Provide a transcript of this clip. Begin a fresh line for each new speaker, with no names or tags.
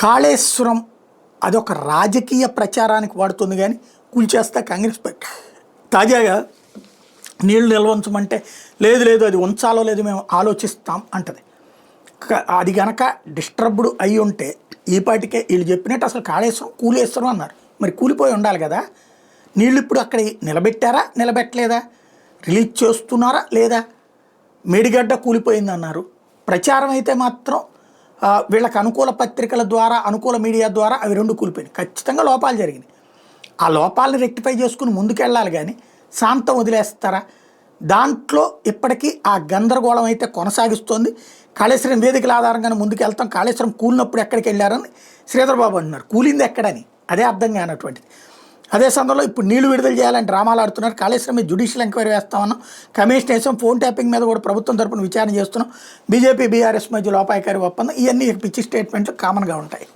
కాళేశ్వరం అదొక రాజకీయ ప్రచారానికి వాడుతుంది కానీ కూల్చేస్తా కాంగ్రెస్ పార్టీ. తాజాగా నీళ్లు నిల్వ ఉంచమంటే లేదు లేదు అది ఉంచాలో లేదు మేము ఆలోచిస్తాం అంటది. అది గనక డిస్టర్బ్డ్ అయి ఉంటే ఈ పాటికే వీళ్ళు చెప్పినట్టు అసలు కాళేశ్వరం కూలేశ్వరం అన్నారు. మరి కూలిపోయి ఉండాలి కదా. నీళ్ళు ఇప్పుడు అక్కడ నిలబెట్టారా నిలబెట్టలేదా, రిలీజ్ చేస్తున్నారా లేదా, మేడిగడ్డ కూలిపోయింది అన్నారు. ప్రచారం అయితే మాత్రం వీళ్ళకి అనుకూల పత్రికల ద్వారా అనుకూల మీడియా ద్వారా అవి రెండు కూలిపోయినాయి. ఖచ్చితంగా లోపాలు జరిగినాయి. ఆ లోపాలని రెక్టిఫై చేసుకుని ముందుకెళ్ళాలి కానీ శాంతం వదిలేస్తారా? దాంట్లో ఇప్పటికీ ఆ గందరగోళం అయితే కొనసాగిస్తోంది. కాళేశ్వరం వేదికల ఆధారంగానే ముందుకెళ్తాం, కాళేశ్వరం కూలినప్పుడు ఎక్కడికి వెళ్ళారని శ్రీధర్బాబు అంటున్నారు. కూలింది ఎక్కడని అదే అర్థం కానటువంటిది. అదే సమయంలో ఇప్పుడు నీళ్లు విడుదల చేయాలని డ్రామాలు ఆడుతున్నారు. కాళేశ్వరం మీద జ్యుడిషియల్ ఎంక్వైరీ వేస్తామన్నాం, కమిషన్ వేసాం, ఫోన్ ట్యాపింగ్ మీద కూడా ప్రభుత్వం తరపున విచారణ చేస్తున్నాం, బీజేపీ బీఆర్ఎస్ మధ్య లోపాయకారి ఒప్పందం, ఇవన్నీ పిచ్చి స్టేట్మెంట్లు కామన్గా ఉంటాయి.